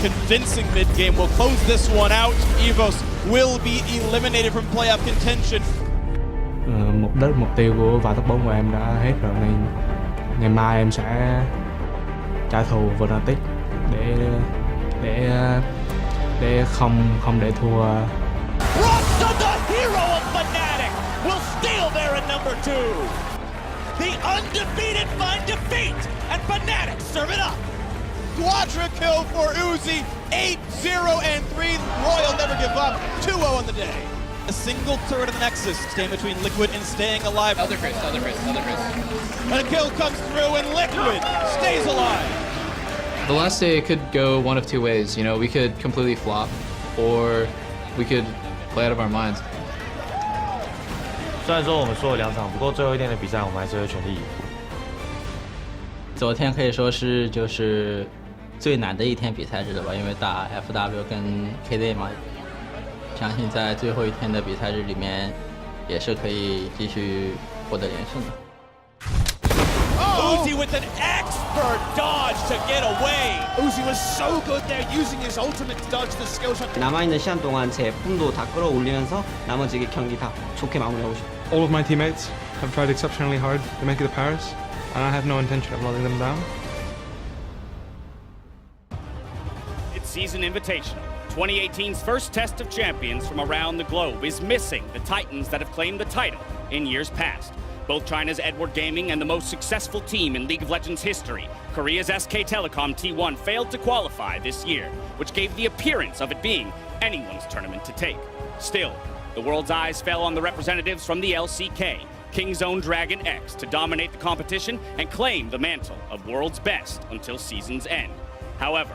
convincing mid-game will close this one out. EVOS will be eliminated from playoff contention. Mục tiêu của vài top 4 của em đã hết rồi, nên ngày mai em sẽ trả thù Fnatic để không để thua. Rosta, the hero of Fnatic, will steal there at number 2. The undefeated find defeat, and Fnatic serve it up. Quadra kill for Uzi, 8-0-3. Royal never give up, 2-0 on the day. A single turret of the Nexus, staying between Liquid and staying alive. Other Chris. And a kill comes through, and Liquid stays alive. The last day it could go one of two ways. You know, we could completely flop, or we could play out of our minds. 虽然说我们输了2场，不过最后一天的比赛我们还是会全力以赴。昨天可以说是就是最难的一天比赛日了吧，因为打 FW 跟 KD 嘛，相信在最后一天的比赛日里面，也是可以继续获得连胜的。Uzi with an expert dodge to get away. Uzi was so good there, using his ultimate to dodge the skill shot. 남아있는 시간 동안 제 폼도 다 끌어올리면서 나머지 경기 다 좋게 마무리하고 싶어요. All of my teammates have tried exceptionally hard to make it to Paris, and I have no intention of letting them down. It's season invitational. 2018's first test of champions from around the globe is missing the titans that have claimed the title in years past. Both China's Edward Gaming and the most successful team in League of Legends history, Korea's SK Telecom T1, failed to qualify this year, which gave the appearance of it being anyone's tournament to take. Still, the world's eyes fell on the representatives from the LCK, King's own Dragon X, to dominate the competition and claim the mantle of world's best until season's end. However,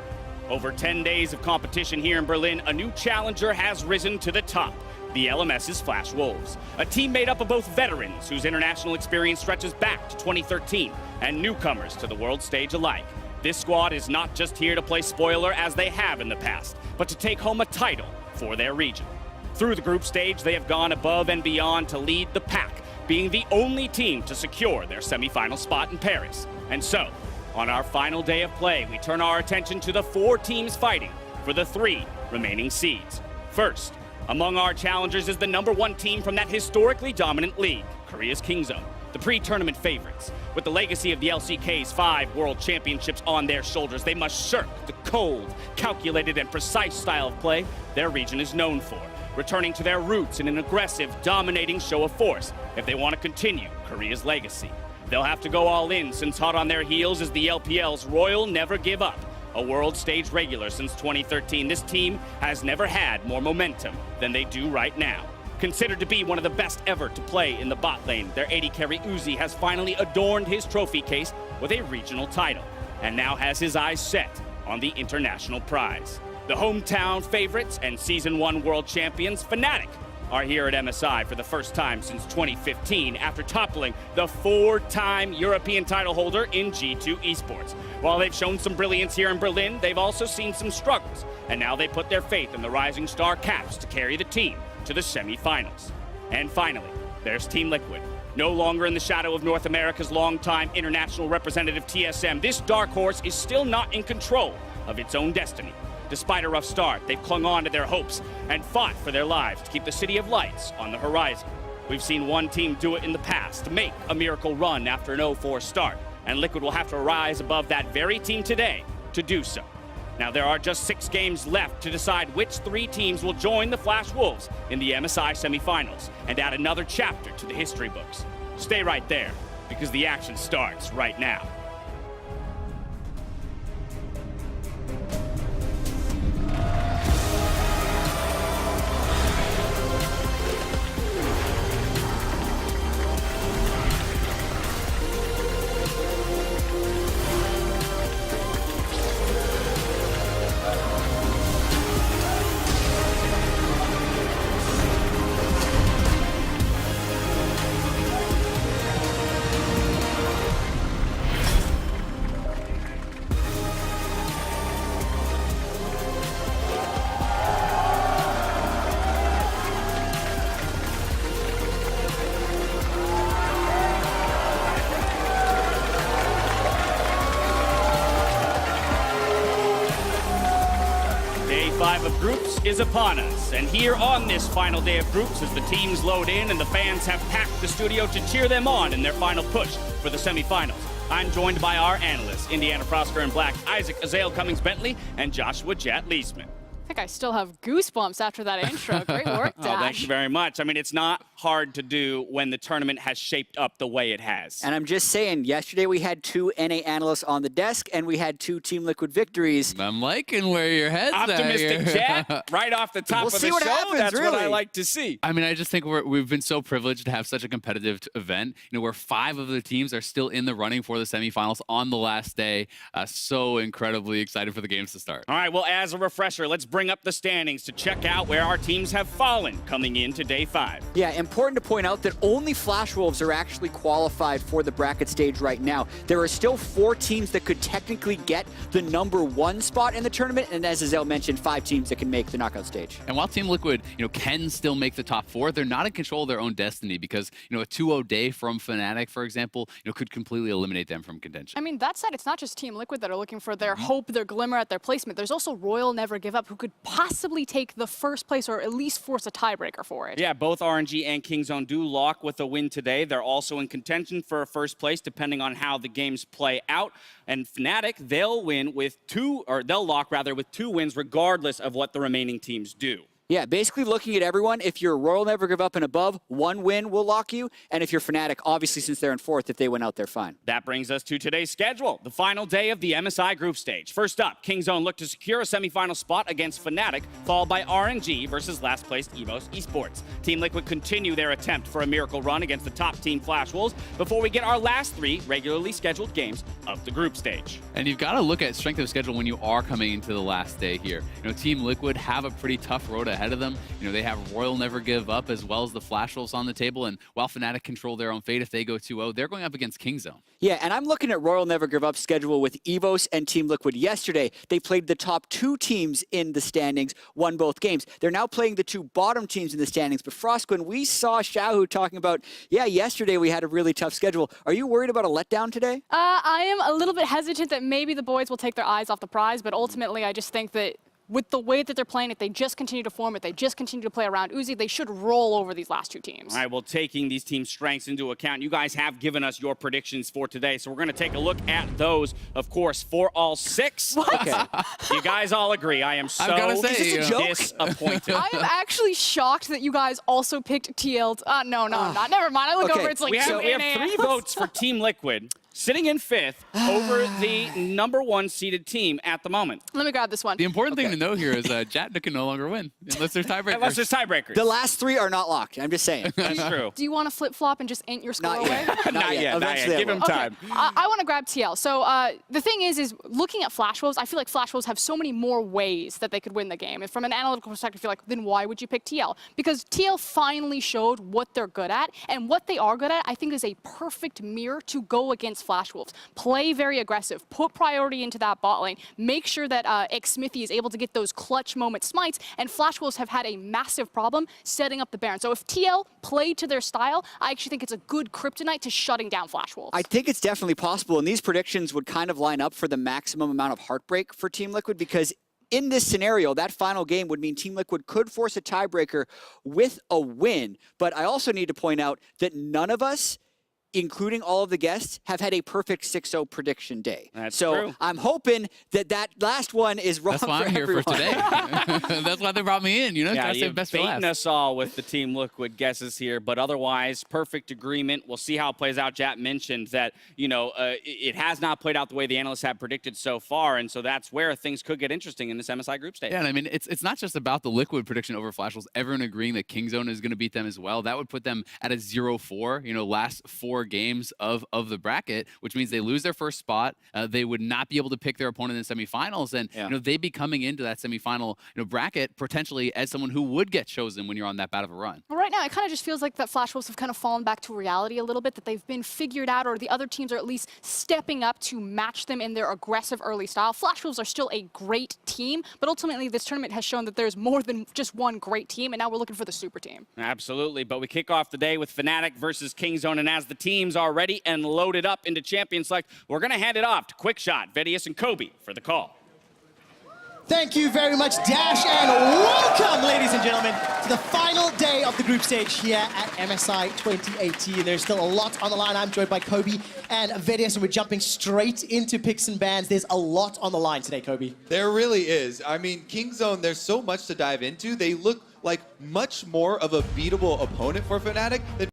over 10 days of competition here in Berlin, a new challenger has risen to the top. The LMS's Flash Wolves, a team made up of both veterans whose international experience stretches back to 2013 and newcomers to the world stage alike. This squad is not just here to play spoiler as they have in the past, but to take home a title for their region. Through the group stage, they have gone above and beyond to lead the pack, being the only team to secure their semifinal spot in Paris. And so, on our final day of play, we turn our attention to the 4 teams fighting for the 3 remaining seeds. First, among our challengers is the #1 team from that historically dominant league, Korea's Kingzone, the pre-tournament favorites. With the legacy of the LCK's 5 world championships on their shoulders, they must shirk the cold, calculated, and precise style of play their region is known for, returning to their roots in an aggressive, dominating show of force if they want to continue Korea's legacy. They'll have to go all in, since hot on their heels is the LPL's Royal Never Give Up. A world stage regular since 2013, this team has never had more momentum than they do right now. Considered to be one of the best ever to play in the bot lane, their 80 carry Uzi has finally adorned his trophy case with a regional title, and now has his eyes set on the international prize. The hometown favorites and Season 1 world champions, Fnatic, are here at MSI for the first time since 2015 after toppling the 4-time European title holder in G2 Esports. While they've shown some brilliance here in Berlin, they've also seen some struggles, and now they put their faith in the rising star Caps to carry the team to the semifinals. And finally, there's Team Liquid. No longer in the shadow of North America's longtime international representative TSM, this dark horse is still not in control of its own destiny. Despite a rough start, they've clung on to their hopes and fought for their lives to keep the City of Lights on the horizon. We've seen one team do it in the past, to make a miracle run after an 0-4 start, and Liquid will have to rise above that very team today to do so. Now, there are just 6 games left to decide which 3 teams will join the Flash Wolves in the MSI semifinals and add another chapter to the history books. Stay right there, because the action starts right now. 5 of groups is upon us. And here on this final day of groups, as the teams load in and the fans have packed the studio to cheer them on in their final push for the semifinals, I'm joined by our analysts, Indiana Prosper and Black, Isaac Azael Cummings-Bentley, and Joshua Jat Leesman. I think I still have goosebumps after that intro. Great work, Dash. Oh, thank you very much. I mean, it's not hard to do when the tournament has shaped up the way it has. And I'm just saying, yesterday we had 2 NA analysts on the desk, and we had 2 Team Liquid victories. I'm liking where your head's at Optimistic here. Jet, right off the top of the show. That's really what I like to see. I mean, I just think we've been so privileged to have such a competitive event, where 5 of the teams are still in the running for the semifinals on the last day. So incredibly excited for the games to start. All right, well, as a refresher, let's bring up the standings to check out where our teams have fallen coming into day 5. Yeah, important to point out that only Flash Wolves are actually qualified for the bracket stage right now. There are still 4 teams that could technically get the #1 spot in the tournament, and as Azael mentioned, 5 teams that can make the knockout stage. And while Team Liquid, can still make the top 4, they're not in control of their own destiny because, a 2-0 day from Fnatic, for example, could completely eliminate them from contention. I mean, that said, it's not just Team Liquid that are looking for their hope, their glimmer at their placement. There's also Royal Never Give Up, who could possibly take the first place or at least force a tiebreaker for it. Yeah, both RNG and Kingzone do lock with a win today. They're also in contention for a first place, depending on how the games play out. And Fnatic, they'll lock with 2 wins, regardless of what the remaining teams do. Yeah, basically looking at everyone, if you're Royal Never Give Up and above, 1 win will lock you. And if you're Fnatic, obviously since they're in 4th, if they went out there, fine. That brings us to today's schedule, the final day of the MSI group stage. First up, Kingzone look to secure a semifinal spot against Fnatic, followed by RNG versus last placed EVOS Esports. Team Liquid continue their attempt for a miracle run against the top team Flash Wolves before we get our last 3 regularly scheduled games of the group stage. And you've got to look at strength of schedule when you are coming into the last day here. Team Liquid have a pretty tough road ahead of them. They have Royal Never Give Up as well as the Flash Wolves on the table. And while Fnatic control their own fate, if they go 2-0, they're going up against Kingzone. Yeah, and I'm looking at Royal Never Give Up's schedule with EVOS and Team Liquid yesterday. They played the top 2 teams in the standings, won both games. They're now playing the 2 bottom teams in the standings. But Frostquin, we saw Shahu talking about, yesterday we had a really tough schedule. Are you worried about a letdown today? I am a little bit hesitant that maybe the boys will take their eyes off the prize, but ultimately I just think that with the way that they're playing, if they just continue to form, if they just continue to play around Uzi, they should roll over these last 2 teams. All right, well, taking these teams' strengths into account, you guys have given us your predictions for today, so we're going to take a look at those, of course, for all 6. What? Okay. You guys all agree. I am so disappointed. I am actually shocked that you guys also picked TL. No, not. Never mind. I look over, it's like we have 3 votes for Team Liquid, sitting in 5th over the #1 seeded team at the moment. Let me grab this one. The important thing to know here is Jatna can no longer win unless there's tiebreakers. Unless there's tiebreakers. The last 3 are not locked. I'm just saying. That's true. Do you want to flip-flop and just int your score Not away? yet. Not yet. Give him time. Okay. I want to grab TL. So the thing is looking at Flash Wolves, I feel like Flash Wolves have so many more ways that they could win the game. And from an analytical perspective, I feel like, then why would you pick TL? Because TL finally showed what they're good at. And what they are good at, I think, is a perfect mirror to go against Flash Wolves. Play very aggressive, put priority into that bot lane, make sure that Xsmithy is able to get those clutch moment smites, and Flash Wolves have had a massive problem setting up the Baron. So if TL played to their style, I actually think it's a good kryptonite to shutting down Flash Wolves. I think it's definitely possible, and these predictions would kind of line up for the maximum amount of heartbreak for Team Liquid, because in this scenario, that final game would mean Team Liquid could force a tiebreaker with a win. But I also need to point out that none of us, including all of the guests, have had a perfect 6-0 prediction day. That's so true. I'm hoping that last one is wrong. That's why for I'm here everyone. for today. That's why they brought me in. Yeah, gotta you've save best for beaten last. us all with the Team Liquid guesses here, but otherwise, perfect agreement. We'll see how it plays out. Jat mentioned that, it has not played out the way the analysts have predicted so far, and so that's where things could get interesting in this MSI group stage. Yeah, and I mean, it's not just about the Liquid prediction over Flash Wolves. Everyone agreeing that Kingzone is going to beat them as well. That would put them at a 0-4, last 4 games of the bracket, which means they lose their first spot. They would not be able to pick their opponent in the semifinals, and they'd be coming into that semifinal bracket potentially as someone who would get chosen when you're on that bad of a run. Well, right now, it kind of just feels like that Flash Wolves have kind of fallen back to reality a little bit, that they've been figured out, or the other teams are at least stepping up to match them in their aggressive early style. Flash Wolves are still a great team, but ultimately this tournament has shown that there's more than just one great team, and now we're looking for the super team. Absolutely, but we kick off the day with Fnatic versus Kingzone, and as the teams are ready and loaded up into Champion Select, we're going to hand it off to Quickshot, Vedius, and Kobe for the call. Thank you very much, Dash, and welcome, ladies and gentlemen, to the final day of the group stage here at MSI 2018. There's still a lot on the line. I'm joined by Kobe and Vedius, and we're jumping straight into picks and bans. There's a lot on the line today, Kobe. There really is. I mean, Kingzone, there's so much to dive into. They look like much more of a beatable opponent for Fnatic than